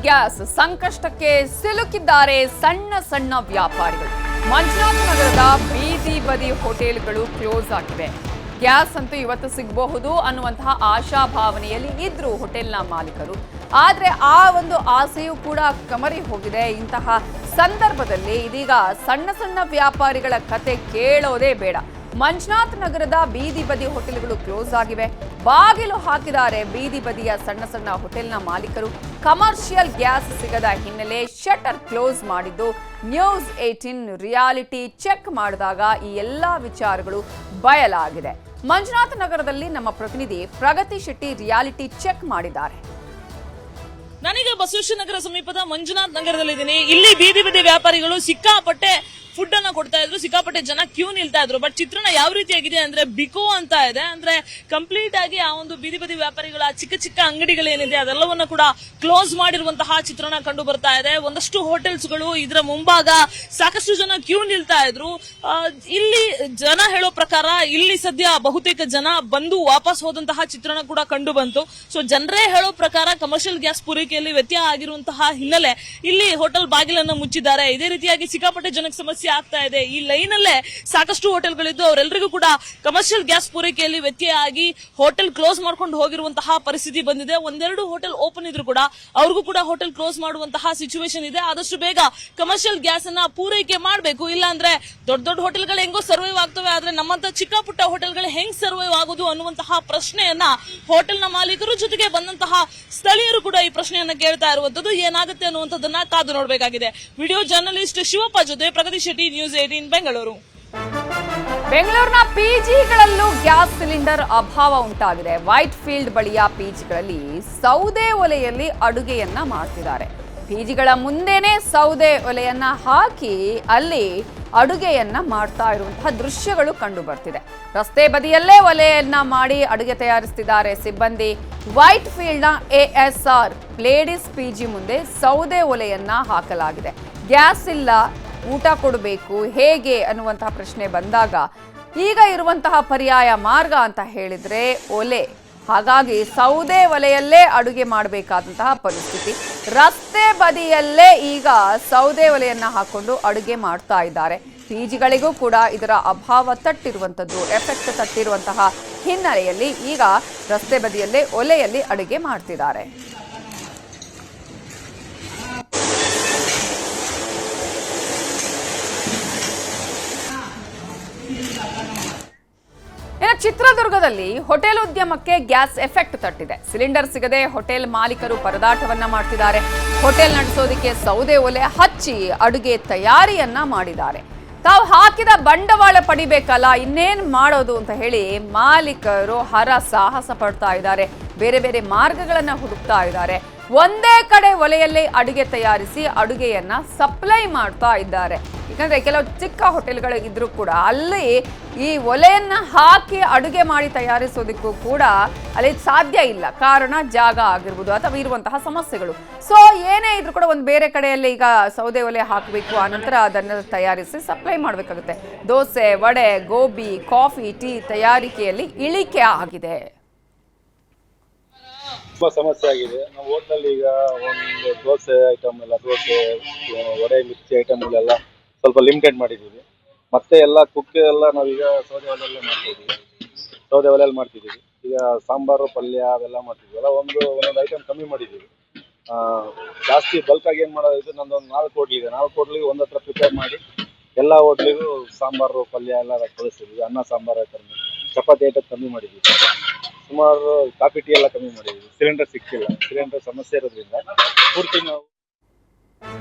Gas ಸಂಕಷ್ಟಕ್ಕೆ ಸಿಲುಕಿದ್ದಾರೆ ಸಣ್ಣ ವ್ಯಾಪಾರಿಗಳು. ಮಂಜುನಾಥ ನಗರದ ಬೀದಿ ಬದಿ ಹೋಟೆಲ್ಗಳು ಕ್ಲೋಸ್ ಆಗಿವೆ. ಗ್ಯಾಸ್ ಅಂತೂ ಇವತ್ತು ಸಿಗಬಹುದು ಅನ್ನುವಂತಹ ಆಶಾಭಾವನೆಯಲ್ಲಿ ಇದ್ರು ಹೋಟೆಲ್ನ ಮಾಲೀಕರು. ಆದ್ರೆ ಆ ಒಂದು ಆಸೆಯೂ ಕೂಡ ಕಮರಿ ಹೋಗಿದೆ. ಇಂತಹ ಸಂದರ್ಭದಲ್ಲಿ ಇದೀಗ ಸಣ್ಣ ವ್ಯಾಪಾರಿಗಳ ಕತೆ ಕೇಳೋದೇ ಬೇಡ. ಮಂಜುನಾಥ ನಗರದ ಬೀದಿ ಬದಿ ಹೋಟೆಲ್ಗಳು ಕ್ಲೋಸ್ ಆಗಿವೆ. ಬಾಗಿಲು ಹಾಕಿದ್ದಾರೆ ಬೀದಿ ಬದಿಯ ಸಣ್ಣ ಹೋಟೆಲ್ನ ಮಾಲೀಕರು. ಕಮರ್ಷಿಯಲ್ ಗ್ಯಾಸ್ ಸಿಗದ ಹಿನ್ನೆಲೆ ಶಟರ್ ಕ್ಲೋಸ್ ಮಾಡಿದ್ದು ನ್ಯೂಸ್ 18 ರಿಯಾಲಿಟಿ ಚೆಕ್ ಮಾಡಿದಾಗ ಈ ಎಲ್ಲಾ ವಿಚಾರಗಳು ಬಯಲಾಗಿದೆ. ಮಂಜುನಾಥ ನಗರದಲ್ಲಿ ನಮ್ಮ ಪ್ರತಿನಿಧಿ ಪ್ರಗತಿ ಶೆಟ್ಟಿ ರಿಯಾಲಿಟಿ ಚೆಕ್ ಮಾಡಿದ್ದಾರೆ. ನಾನೀಗ ಬಸವೇಶ್ವರ ನಗರ ಸಮೀಪದ ಮಂಜುನಾಥ್ ನಗರದಲ್ಲಿದ್ದೀನಿ. ಇಲ್ಲಿ ಬೀದಿ ಬದಿ ವ್ಯಾಪಾರಿಗಳು ಸಿಕ್ಕಾಪಟ್ಟೆ ಫುಡ್ ಅನ್ನ ಕೊಡ್ತಾ ಇದ್ರು, ಸಿಕ್ಕಾಪಟ್ಟೆ ಜನ ಕ್ಯೂ ನಿಲ್ತಾ ಇದ್ರು. ಬಟ್ ಚಿತ್ರಣ ಯಾವ ರೀತಿಯಾಗಿದೆ ಅಂದ್ರೆ ಬಿಕೋ ಅಂತ ಇದೆ. ಅಂದ್ರೆ ಕಂಪ್ಲೀಟ್ ಆಗಿ ಆ ಒಂದು ಬೀದಿ ಬದಿ ವ್ಯಾಪಾರಿಗಳ ಚಿಕ್ಕ ಅಂಗಡಿಗಳೇನಿದೆ ಅದೆಲ್ಲವನ್ನ ಕೂಡ ಕ್ಲೋಸ್ ಮಾಡಿರುವಂತಹ ಚಿತ್ರಣ ಕಂಡು ಬರ್ತಾ ಇದೆ. ಒಂದಷ್ಟು ಹೋಟೆಲ್ಸ್ಗಳು ಇದರ ಮುಂಭಾಗ ಸಾಕಷ್ಟು ಜನ ಕ್ಯೂ ನಿಲ್ತಾ ಇದ್ರು. ಇಲ್ಲಿ ಜನ ಹೇಳೋ ಪ್ರಕಾರ ಇಲ್ಲಿ ಸದ್ಯ ಬಹುತೇಕ ಜನ ಬಂದು ವಾಪಸ್ ಹೋದಂತಹ ಚಿತ್ರಣ ಕೂಡ ಕಂಡು ಬಂತು. ಸೊ ಜನರೇ ಹೇಳೋ ಪ್ರಕಾರ ಕಮರ್ಷಿಯಲ್ ಗ್ಯಾಸ್ ಪೂರೈಕೆಯಲ್ಲಿ ವ್ಯತ್ಯಯ ಆಗಿರುವಂತಹ ಹಿನ್ನೆಲೆ ಇಲ್ಲಿ ಹೋಟೆಲ್ ಬಾಗಿಲನ್ನು ಮುಚ್ಚಿದ್ದಾರೆ. ಇದೇ ರೀತಿಯಾಗಿ ಸಿಕ್ಕಾಪಟ್ಟೆ ಜನಕ್ಕೆ ಸಮಸ್ಯೆ ಆಗ್ತಾ ಇದೆ. ಈ ಲೈನ್ ಅಲ್ಲೇ ಸಾಕಷ್ಟು ಹೋಟೆಲ್ಗಳಿದ್ದು ಅವರೆಲ್ಲರಿಗೂ ಕೂಡ ಕಮರ್ಷಿಯಲ್ ಗ್ಯಾಸ್ ಪೂರೈಕೆಯಲ್ಲಿ ವ್ಯತ್ಯಯ ಆಗಿ ಹೋಟೆಲ್ ಕ್ಲೋಸ್ ಮಾಡ್ಕೊಂಡು ಹೋಗಿರುವಂತಹ ಪರಿಸ್ಥಿತಿ ಬಂದಿದೆ. ಒಂದೆರಡು ಹೋಟೆಲ್ ಓಪನ್ ಇದ್ರು ಕೂಡ ಅವ್ರಿಗೂ ಕೂಡ ಹೋಟೆಲ್ ಕ್ಲೋಸ್ ಮಾಡುವಂತಹ ಸಿಚುವೇಶನ್ ಇದೆ. ಆದಷ್ಟು ಬೇಗ ಕಮರ್ಷಿಯಲ್ ಗ್ಯಾಸ್ ಅನ್ನ ಪೂರೈಕೆ ಮಾಡಬೇಕು. ಇಲ್ಲ ಅಂದ್ರೆ ದೊಡ್ಡ ಹೋಟೆಲ್ಗಳು ಹೆಂಗೋ ಸರ್ವೈವ್ ಆಗ್ತವೆ, ಆದ್ರೆ ನಮ್ಮಂತ ಚಿಕ್ಕ ಪುಟ್ಟ ಹೋಟೆಲ್ಗಳು ಹೆಂಗ್ ಸರ್ವೈವ್ ಆಗೋದು ಅನ್ನುವಂತಹ ಪ್ರಶ್ನೆಯನ್ನ ಹೋಟೆಲ್ನ ಮಾಲೀಕರು ಜೊತೆಗೆ ಬಂದಂತಹ ಸ್ಥಳೀಯರು ಕೂಡ ಈ ಪ್ರಶ್ನೆಯನ್ನ ಕೇಳ್ತಾ ಇರುವಂತದ್ದು. ಏನಾಗುತ್ತೆ ಅನ್ನುವಂಥದ್ದನ್ನ ಕಾದು ನೋಡಬೇಕಾಗಿದೆ. ವಿಡಿಯೋ ಜರ್ನಲಿಸ್ಟ್ ಶಿವಪ್ಪ ಜೊತೆ ಪ್ರಗತಿ ಶೆಟ್ಟಿ, ನ್ಯೂಸ್ 18 ಬೆಂಗಳೂರು. ಬೆಂಗಳೂರಿನ ಪಿಜಿಗಳಲ್ಲೂ ಗ್ಯಾಸ್ ಸಿಲಿಂಡರ್ ಅಭಾವ ಉಂಟಾಗಿದೆ. ವೈಟ್ ಫೀಲ್ಡ್ ಬಳಿಯ ಪಿಜಿಗಳಲ್ಲಿ ಸೌದೆ ಒಲೆಯಲ್ಲಿ ಅಡುಗೆಯನ್ನ ಮಾಡ್ತಿದ್ದಾರೆ. ಪಿಜಿಗಳ ಮುಂದೆನೆ ಸೌದೆ ಒಲೆಯನ್ನ ಹಾಕಿ ಅಲ್ಲಿ ಅಡುಗೆಯನ್ನ ಮಾಡ್ತಾ ಇರುವಂತಹ ದೃಶ್ಯಗಳು ಕಂಡು ಬರ್ತಿದೆ. ರಸ್ತೆ ಬದಿಯಲ್ಲೇ ಒಲೆಯನ್ನ ಮಾಡಿ ಅಡುಗೆ ತಯಾರಿಸ್ತಿದ್ದಾರೆ ಸಿಬ್ಬಂದಿ. ವೈಟ್ ಫೀಲ್ಡ್ನ ASR ಲೇಡೀಸ್ ಪಿಜಿ ಮುಂದೆ ಸೌದೆ ಒಲೆಯನ್ನ ಹಾಕಲಾಗಿದೆ. ಗ್ಯಾಸ್ ಇಲ್ಲ, ಊಟ ಕೊಡಬೇಕು ಹೇಗೆ ಅನ್ನುವಂತಹ ಪ್ರಶ್ನೆ ಬಂದಾಗ ಈಗ ಇರುವಂತಹ ಪರ್ಯಾಯ ಮಾರ್ಗ ಅಂತ ಹೇಳಿದ್ರೆ ಒಲೆ. ಹಾಗಾಗಿ ಸೌದೆ ಒಲೆಯಲ್ಲೇ ಅಡುಗೆ ಮಾಡಬೇಕಾದಂತಹ ಪರಿಸ್ಥಿತಿ. ರಸ್ತೆ ಬದಿಯಲ್ಲೇ ಈಗ ಸೌದೆ ಒಲೆಯನ್ನ ಹಾಕೊಂಡು ಅಡುಗೆ ಮಾಡ್ತಾ ಇದ್ದಾರೆ. ಪಿಜಿಗಳಿಗೂ ಕೂಡ ಇದರ ಅಭಾವ ತಟ್ಟಿರುವಂಥದ್ದು, ಎಫೆಕ್ಟ್ ತಟ್ಟಿರುವಂತಹ ಹಿನ್ನೆಲೆಯಲ್ಲಿ ಈಗ ರಸ್ತೆ ಬದಿಯಲ್ಲೇ ಒಲೆಯಲ್ಲಿ ಅಡುಗೆ ಮಾಡ್ತಿದ್ದಾರೆ. ಇನ್ನು ಚಿತ್ರದುರ್ಗದಲ್ಲಿ ಹೋಟೆಲ್ ಉದ್ಯಮಕ್ಕೆ ಗ್ಯಾಸ್ ಎಫೆಕ್ಟ್ ತಟ್ಟಿದೆ. ಸಿಲಿಂಡರ್ ಸಿಗದೆ ಹೋಟೆಲ್ ಮಾಲೀಕರು ಪರದಾಟವನ್ನ ಮಾಡ್ತಿದ್ದಾರೆ. ಹೋಟೆಲ್ ನಡೆಸೋದಕ್ಕೆ ಸೌದೆ ಒಲೆ ಹಚ್ಚಿ ಅಡುಗೆ ತಯಾರಿಯನ್ನ ಮಾಡಿದ್ದಾರೆ. ತಾವು ಹಾಕಿದ ಬಂಡವಾಳ ಪಡಿಬೇಕಲ್ಲ, ಇನ್ನೇನ್ ಮಾಡೋದು ಅಂತ ಹೇಳಿ ಮಾಲೀಕರು ಹರಸಾಹಸ ಪಡ್ತಾ ಇದ್ದಾರೆ. ಬೇರೆ ಮಾರ್ಗಗಳನ್ನ ಹುಡುಕ್ತಾ ಇದ್ದಾರೆ. ಒಂದೇ ಕಡೆ ಒಲೆಯಲ್ಲಿ ಅಡುಗೆ ತಯಾರಿಸಿ ಅಡುಗೆಯನ್ನ ಸಪ್ಲೈ ಮಾಡ್ತಾ ಇದ್ದಾರೆ. ಯಾಕಂದ್ರೆ ಕೆಲವು ಚಿಕ್ಕ ಹೋಟೆಲ್ಗಳು ಇದ್ರೂ ಕೂಡ ಅಲ್ಲಿ ಈ ಒಲೆಯನ್ನ ಹಾಕಿ ಅಡುಗೆ ಮಾಡಿ ತಯಾರಿಸೋದಕ್ಕೂ ಕೂಡ ಅಲ್ಲಿ ಸಾಧ್ಯ ಇಲ್ಲ. ಕಾರಣ ಜಾಗ ಆಗಿರ್ಬೋದು ಅಥವಾ ಇರುವಂತಹ ಸಮಸ್ಯೆಗಳು. ಸೊ ಏನೇ ಇದ್ರೂ ಕೂಡ ಒಂದು ಬೇರೆ ಕಡೆಯಲ್ಲಿ ಈಗ ಸೌದೆ ಒಲೆ ಹಾಕಬೇಕು, ಆನಂತರ ಅದನ್ನು ತಯಾರಿಸಿ ಸಪ್ಲೈ ಮಾಡಬೇಕಾಗುತ್ತೆ. ದೋಸೆ, ವಡೆ, ಗೋಬಿ, ಕಾಫಿ, ಟೀ ತಯಾರಿಕೆಯಲ್ಲಿ ಇಳಿಕೆ ಆಗಿದೆ. ತುಂಬಾ ಸಮಸ್ಯೆ ಆಗಿದೆ. ನಾವು ಹೋಟ್ಲಲ್ಲಿ ಈಗ ಒಂದು ದೋಸೆ ಐಟಮ್ ಎಲ್ಲ, ದೋಸೆ, ವಡೆ, ಮಿರ್ಚಿ ಐಟಮ್ಗಳೆಲ್ಲ ಸ್ವಲ್ಪ ಲಿಮಿಟೆಡ್ ಮಾಡಿದ್ದೀವಿ. ಮತ್ತೆ ಎಲ್ಲ ಕುಕ್ ಎಲ್ಲ ನಾವೀಗ ಸೌದೆ ಒಲೆಯಲ್ಲೇ ಮಾಡ್ತಿದ್ದೀವಿ. ಈಗ ಸಾಂಬಾರು, ಪಲ್ಯ ಅವೆಲ್ಲ ಮಾಡ್ತಿದ್ದೀವಲ್ಲ, ಒಂದೊಂದು ಐಟಮ್ ಕಮ್ಮಿ ಮಾಡಿದ್ದೀವಿ. ಜಾಸ್ತಿ ಬಲ್ಕಾಗಿ ಏನು ಮಾಡೋದು, ನನ್ನೊಂದು 4 ಹೋಟ್ಲ್ ಇದೆ. 4 ಹೋಟ್ಲಿಗೆ ಒಂದು ಹತ್ರ ಪ್ರಿಪೇರ್ ಮಾಡಿ ಎಲ್ಲ ಹೋಟ್ಲಿಗೂ ಸಾಂಬಾರು, ಪಲ್ಯ ಎಲ್ಲ ಕಳಿಸ್ತೀವಿ. ಅನ್ನ ಸಾಂಬಾರು ಐಟಮ್, ಚಪಾತಿ ಐಟಮ್ ಕಮ್ಮಿ ಮಾಡಿದ್ದೀವಿ. ಸುಮಾರು ಕಾಫಿ ಟೀ ಎಲ್ಲ ಕಮ್ಮಿ ಮಾಡಿದ್ದೀವಿ. ಸಿಲಿಂಡರ್ ಸಿಕ್ಕಿಲ್ಲ. ಸಿಲಿಂಡರ್ ಸಮಸ್ಯೆ ಇರೋದ್ರಿಂದ ಪೂರ್ತಿ ನಾವು.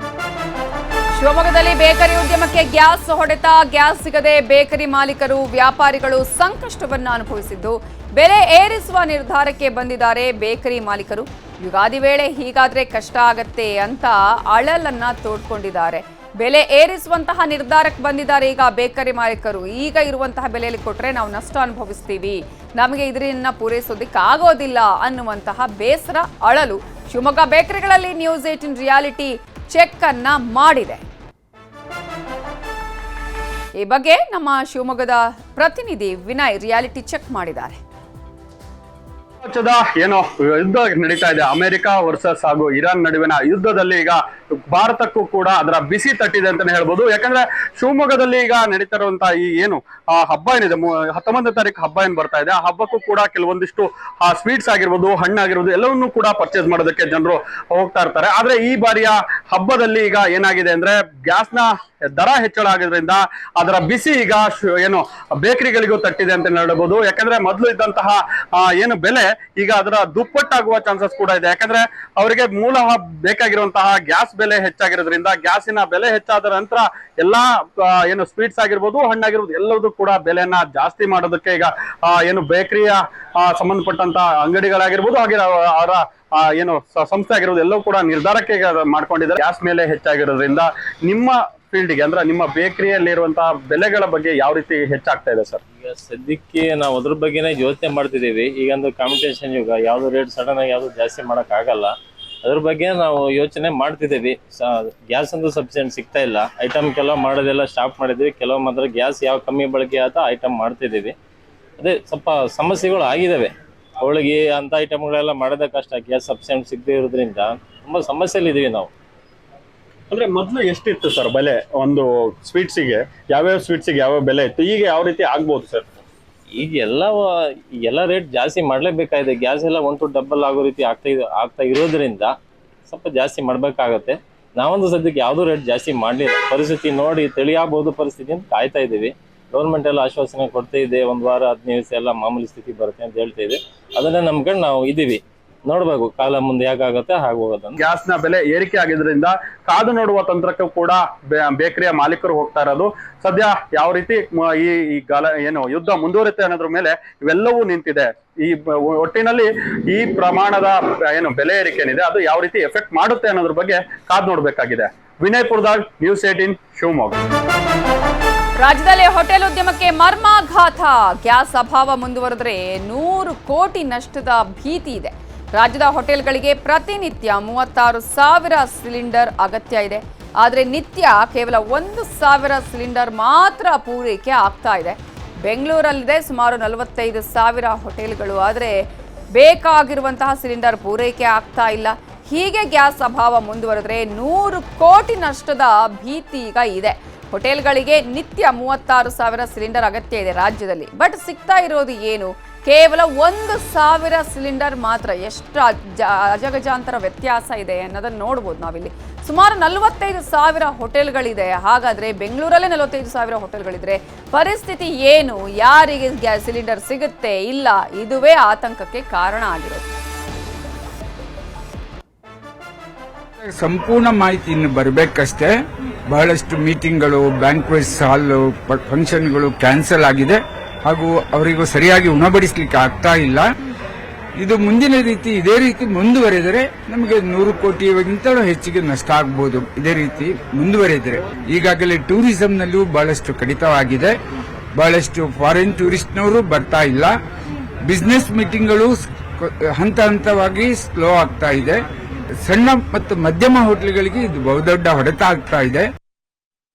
ಶಿವಮೊಗ್ಗದಲ್ಲಿ ಬೇಕರಿ ಉದ್ಯಮಕ್ಕೆ ಗ್ಯಾಸ್ ಹೊಡೆತ. ಗ್ಯಾಸ್ ಸಿಗದೆ ಬೇಕರಿ ಮಾಲೀಕರು, ವ್ಯಾಪಾರಿಗಳು ಸಂಕಷ್ಟವನ್ನ ಅನುಭವಿಸಿದ್ದು, ಬೆಲೆ ಏರಿಸುವ ನಿರ್ಧಾರಕ್ಕೆ ಬಂದಿದ್ದಾರೆ ಬೇಕರಿ ಮಾಲೀಕರು. ಯುಗಾದಿ ವೇಳೆ ಹೀಗಾದ್ರೆ ಕಷ್ಟ ಆಗತ್ತೆ ಅಂತ ಅಳಲನ್ನ ತೋಡ್ಕೊಂಡಿದ್ದಾರೆ. ಬೆಲೆ ಏರಿಸುವಂತಹ ನಿರ್ಧಾರಕ್ಕೆ ಬಂದಿದ್ದಾರೆ ಈಗ ಬೇಕರಿ ಮಾಲೀಕರು. ಈಗ ಇರುವಂತಹ ಬೆಲೆಯಲ್ಲಿ ಕೊಟ್ರೆ ನಾವು ನಷ್ಟ ಅನುಭವಿಸ್ತೀವಿ, ನಮಗೆ ಇದನ್ನ ಪೂರೈಸೋದಕ್ಕೆ ಆಗೋದಿಲ್ಲ ಅನ್ನುವಂತಹ ಬೇಸರ, ಅಳಲು ಶಿವಮೊಗ್ಗ ಬೇಕರಿಗಳಲ್ಲಿ ನ್ಯೂಸ್ 18 ರಿಯಾಲಿಟಿ ಚೆಕ್ ಅನ್ನ ಮಾಡಿದೆ. ಈ ಬಗ್ಗೆ ನಮ್ಮ ಶಿವಮೊಗ್ಗದ ಪ್ರತಿನಿಧಿ ವಿನಯ್ ರಿಯಾಲಿಟಿ ಚೆಕ್ ಮಾಡಿದ್ದಾರೆ. ರಾಜ್ಯದ ಏನೋ ಯುದ್ಧ ನಡೀತಾ ಇದೆ, ಅಮೆರಿಕ ವರ್ಸಸ್ ಹಾಗೂ ಇರಾನ್ ನಡುವಿನ ಯುದ್ಧದಲ್ಲಿ ಈಗ ಭಾರತಕ್ಕೂ ಕೂಡ ಅದರ ಬಿಸಿ ತಟ್ಟಿದೆ ಅಂತಾನೆ ಹೇಳ್ಬೋದು. ಯಾಕಂದ್ರೆ ಶಿವಮೊಗ್ಗದಲ್ಲಿ ಈಗ ನಡೀತಾ ಇರುವಂತಹ ಈ ಏನು ಹಬ್ಬ ಏನಿದೆ, 19ನೇ ತಾರೀಕು ಹಬ್ಬ ಏನ್ ಬರ್ತಾ ಇದೆ, ಆ ಹಬ್ಬಕ್ಕೂ ಕೂಡ ಕೆಲವೊಂದಿಷ್ಟು ಸ್ವೀಟ್ಸ್ ಆಗಿರ್ಬೋದು, ಹಣ್ಣಾಗಿರ್ಬೋದು ಎಲ್ಲವನ್ನೂ ಕೂಡ ಪರ್ಚೇಸ್ ಮಾಡೋದಕ್ಕೆ ಜನರು ಹೋಗ್ತಾ ಇರ್ತಾರೆ. ಆದ್ರೆ ಈ ಬಾರಿಯ ಹಬ್ಬದಲ್ಲಿ ಈಗ ಏನಾಗಿದೆ ಅಂದ್ರೆ ಗ್ಯಾಸ್ನ ದರ ಹೆಚ್ಚಳ ಆಗಿದ್ರಿಂದ ಅದರ ಬಿಸಿ ಈಗ ಏನು ಬೇಕರಿಗಳಿಗೂ ತಟ್ಟಿದೆ ಅಂತ ಹೇಳ್ಬೋದು. ಯಾಕಂದ್ರೆ ಮೊದಲು ಇದ್ದಂತಹ ಏನು ಬೆಲೆ ಈಗ ಅದರ ದುಪ್ಪಟ್ಟಾಗುವ ಚಾನ್ಸಸ್ ಕೂಡ ಇದೆ. ಯಾಕಂದ್ರೆ ಅವರಿಗೆ ಮೂಲ ಬೇಕಾಗಿರುವಂತಹ ಗ್ಯಾಸ್ ಬೆಲೆ ಹೆಚ್ಚಾಗಿರೋದ್ರಿಂದ ಗ್ಯಾಸಿನ ಬೆಲೆ ಹೆಚ್ಚಾದ ನಂತರ ಎಲ್ಲಾ ಏನು ಸ್ವೀಟ್ಸ್ ಆಗಿರ್ಬೋದು, ಹಣ್ಣಾಗಿರ್ಬೋದು ಎಲ್ಲದೂ ಕೂಡ ಬೆಲೆಯನ್ನ ಜಾಸ್ತಿ ಮಾಡೋದಕ್ಕೆ ಈಗ ಏನು ಬೇಕರಿಯ ಸಂಬಂಧಪಟ್ಟಂತ ಅಂಗಡಿಗಳಾಗಿರ್ಬೋದು ಹಾಗೆ ಅವರ ಏನು ಸಂಸ್ಥೆ ಆಗಿರೋದು ಎಲ್ಲವೂ ಕೂಡ ನಿರ್ಧಾರಕ್ಕೆ ಮಾಡ್ಕೊಂಡಿದ್ದಾರೆ. ಗ್ಯಾಸ್ ಮೇಲೆ ಹೆಚ್ಚಾಗಿರೋದ್ರಿಂದ ನಿಮ್ಮ ಫೀಲ್ಡ್ಗೆ ಅಂದ್ರೆ ನಿಮ್ಮ ಬೇಕರಿಯಲ್ಲಿರುವಂತಹ ಬೆಲೆಗಳ ಬಗ್ಗೆ ಯಾವ ರೀತಿ ಹೆಚ್ಚಾಗ್ತಾ ಇದೆ ಸರ್? ಈಗ ಸದ್ಯಕ್ಕೆ ನಾವು ಅದ್ರ ಬಗ್ಗೆನೇ ಯೋಚನೆ ಮಾಡ್ತಿದ್ದೀವಿ. ಈಗ ಒಂದು ಕಾಂಪಿಟೇಷನ್ ಯುಗ, ಯಾವ್ದು ರೇಟ್ ಸಡನ್ ಆಗಿ ಯಾವ್ದು ಜಾಸ್ತಿ ಮಾಡಕ್ ಆಗಲ್ಲ, ಅದ್ರ ಬಗ್ಗೆ ನಾವು ಯೋಚನೆ ಮಾಡ್ತಿದ್ದೀವಿ. ಗ್ಯಾಸ್ ಅಂತೂ ಸಫಿಷಿಯೆಂಟ್ ಸಿಗ್ತಾ ಇಲ್ಲ. ಐಟಮ್ ಕೆಲವು ಮಾಡೋದೆಲ್ಲ ಸ್ಟಾಪ್ ಮಾಡಿದ್ವಿ, ಕೆಲವು ಮಾತ್ರ ಗ್ಯಾಸ್ ಯಾವ ಕಮ್ಮಿ ಬಳಕೆ ಆತ ಐಟಮ್ ಮಾಡ್ತಿದ್ದೀವಿ. ಅದೇ ಸ್ವಲ್ಪ ಸಮಸ್ಯೆಗಳು ಆಗಿದ್ದಾವೆ. ಹೋಳಿಗೆ ಅಂತ ಐಟಮ್ಗಳೆಲ್ಲ ಮಾಡೋದೇ ಕಷ್ಟ, ಗ್ಯಾಸ್ ಸಫಿಷಿಯೆಂಟ್ ಸಿಗದೇ ಇರೋದ್ರಿಂದ ತುಂಬಾ ಸಮಸ್ಯೆಲಿದ್ದೀವಿ ನಾವು. ಅಂದ್ರೆ ಮೊದಲು ಎಷ್ಟಿತ್ತು ಸರ್ ಬೆಲೆ ಒಂದು ಸ್ವೀಟ್ಸಿಗೆ? ಯಾವ್ಯಾವ ಸ್ವೀಟ್ಸಿಗೆ ಯಾವ ಬೆಲೆ ಇತ್ತು, ಈಗ ಯಾವ ರೀತಿ ಆಗ್ಬೋದು ಸರ್? ಈಗ ಎಲ್ಲ ರೇಟ್ ಜಾಸ್ತಿ ಮಾಡಲೇಬೇಕಾಗಿದೆ. ಗ್ಯಾಸ್ ಎಲ್ಲ 1 to ಡಬಲ್ ಆಗೋ ರೀತಿ ಆಗ್ತಾ ಇರೋದ್ರಿಂದ ಸ್ವಲ್ಪ ಜಾಸ್ತಿ ಮಾಡಬೇಕಾಗತ್ತೆ. ನಾವೊಂದು ಸದ್ಯಕ್ಕೆ ಯಾವುದೂ ರೇಟ್ ಜಾಸ್ತಿ ಮಾಡಲಿಲ್ಲ. ಪರಿಸ್ಥಿತಿ ನೋಡಿ ತಿಳಿಯಾಗಬಹುದು ಪರಿಸ್ಥಿತಿ ಅಂತ ಕಾಯ್ತಾ ಇದ್ದೀವಿ. ಗೌರ್ಮೆಂಟ್ ಎಲ್ಲ ಆಶ್ವಾಸನೆ ಕೊಡ್ತಾ ಇದೆ, 1 ವಾರ 15 ದಿವಸ ಎಲ್ಲ ಮಾಮೂಲಿ ಸ್ಥಿತಿ ಬರುತ್ತೆ ಅಂತ ಹೇಳ್ತಾ ಇದೆ. ಅದನ್ನೇ ನಂಬ್ಕೊಂಡು ನಾವು ಇದ್ದೀವಿ. ನೋಡ್ಬೇಕು ಕಾಲ ಮುಂದೆ ಹೇಗಾಗುತ್ತೆ ಹಾಗೆ ಹೋಗೋದನ್ನ. ಗ್ಯಾಸ್ನ ಬೆಲೆ ಏರಿಕೆ ಆಗಿದ್ರಿಂದ ಕಾದು ನೋಡುವ ತಂತ್ರಕ್ಕೂ ಕೂಡ ಬೇಕರಿಯ ಮಾಲೀಕರು ಹೋಗ್ತಾ ಇರೋದು. ಸದ್ಯ ಯಾವ ರೀತಿ ಈ ಏನು ಯುದ್ಧ ಮುಂದುವರಿಯುತ್ತೆ ಅನ್ನೋದ್ರ ಮೇಲೆ ಇವೆಲ್ಲವೂ ನಿಂತಿದೆ. ಈ ಒಟ್ಟಿನಲ್ಲಿ ಈ ಪ್ರಮಾಣದ ಏನು ಬೆಲೆ ಏರಿಕೆ ಏನಿದೆ ಅದು ಯಾವ ರೀತಿ ಎಫೆಕ್ಟ್ ಮಾಡುತ್ತೆ ಅನ್ನೋದ್ರ ಬಗ್ಗೆ ಕಾದು ನೋಡ್ಬೇಕಾಗಿದೆ. ವಿನಯ್ ಪುರ್ದಾಳ್, ನ್ಯೂಸ್ 18 ಶಿವಮೊಗ್ಗ. ರಾಜ್ಯದಲ್ಲಿ ಹೋಟೆಲ್ ಉದ್ಯಮಕ್ಕೆ ಮರ್ಮಾಘಾತ. ಗ್ಯಾಸ್ ಅಭಾವ ಮುಂದುವರೆದರೆ 100 ಕೋಟಿ ನಷ್ಟದ ಭೀತಿ ಇದೆ. ರಾಜ್ಯದ ಹೋಟೆಲ್ಗಳಿಗೆ ಪ್ರತಿನಿತ್ಯ 36,000 ಸಿಲಿಂಡರ್ ಅಗತ್ಯ ಇದೆ. ಆದರೆ ನಿತ್ಯ ಕೇವಲ 1,000 ಸಿಲಿಂಡರ್ ಮಾತ್ರ ಪೂರೈಕೆ ಆಗ್ತಾ ಇದೆ. ಬೆಂಗಳೂರಲ್ಲಿದೆ ಸುಮಾರು 45,000 ಹೋಟೆಲ್ಗಳು, ಆದರೆ ಬೇಕಾಗಿರುವಂತಹ ಸಿಲಿಂಡರ್ ಪೂರೈಕೆ ಆಗ್ತಾ ಇಲ್ಲ. ಹೀಗೆ ಗ್ಯಾಸ್ ಅಭಾವ ಮುಂದುವರೆದರೆ 100 ಕೋಟಿ ನಷ್ಟದ ಭೀತಿ ಈಗ ಇದೆ. ಹೋಟೆಲ್ಗಳಿಗೆ ನಿತ್ಯ 36,000 ಸಿಲಿಂಡರ್ ಅಗತ್ಯ ಇದೆ ರಾಜ್ಯದಲ್ಲಿ. ಬಟ್ ಸಿಗ್ತಾ ಇರೋದು ಏನು? ಕೇವಲ 1,000 ಸಿಲಿಂಡರ್ ಮಾತ್ರ. ಎಷ್ಟು ಅಜಗಜಾಂತರ ವ್ಯತ್ಯಾಸ ಇದೆ ಅನ್ನೋದನ್ನು ನೋಡ್ಬೋದು ನಾವಿಲ್ಲಿ. ಸುಮಾರು 45,000 ಹೋಟೆಲ್ಗಳಿದೆ. ಹಾಗಾದರೆ ಬೆಂಗಳೂರಲ್ಲೇ 45,000 ಹೋಟೆಲ್ಗಳಿದ್ರೆ ಪರಿಸ್ಥಿತಿ ಏನು? ಯಾರಿಗೆ ಗ್ಯಾಸ್ ಸಿಲಿಂಡರ್ ಸಿಗುತ್ತೆ ಇಲ್ಲ, ಇದುವೇ ಆತಂಕಕ್ಕೆ ಕಾರಣ ಆಗಿರೋದು. ಸಂಪೂರ್ಣ ಮಾಹಿತಿ ಇನ್ನು ಬರಬೇಕಷ್ಟೇ. ಬಹಳಷ್ಟು ಮೀಟಿಂಗ್ಗಳು, ಬ್ಯಾಂಕ್ವೆಟ್ಸ್ ಹಾಲ್ ಫಂಕ್ಷನ್ಗಳು ಕ್ಯಾನ್ಸಲ್ ಆಗಿದೆ ಹಾಗೂ ಅವರಿಗೂ ಸರಿಯಾಗಿ ಉಣಬಡಿಸಲಿಕ್ಕೆ ಆಗ್ತಾ ಇಲ್ಲ. ಇದು ಮುಂದಿನ ರೀತಿ ಇದೇ ರೀತಿ ಮುಂದುವರೆದರೆ ನಮಗೆ 100 ಕೋಟಿಗಿಂತಲೂ ಹೆಚ್ಚಿಗೆ ನಷ್ಟ ಆಗಬಹುದು. ಇದೇ ರೀತಿ ಮುಂದುವರೆದರೆ ಈಗಾಗಲೇ ಟೂರಿಸಂನಲ್ಲೂ ಬಹಳಷ್ಟು ಕಡಿತವಾಗಿದೆ. ಬಹಳಷ್ಟು ಫಾರಿನ್ ಟೂರಿಸ್ಟ್ನವರು ಬರ್ತಾ ಇಲ್ಲ. ಬಿಸಿನೆಸ್ ಮೀಟಿಂಗ್ಗಳು ಹಂತ ಹಂತವಾಗಿ ಸ್ಲೋ ಆಗ್ತಾ ಇದೆ. ಸಣ್ಣ ಮತ್ತು ಮಧ್ಯಮ ಹೋಟೆಲ್ಗಳಿಗೆ ಇದು ಬಹುದೊಡ್ಡ ಹೊಡೆತ ಆಗ್ತಾ ಇದೆ.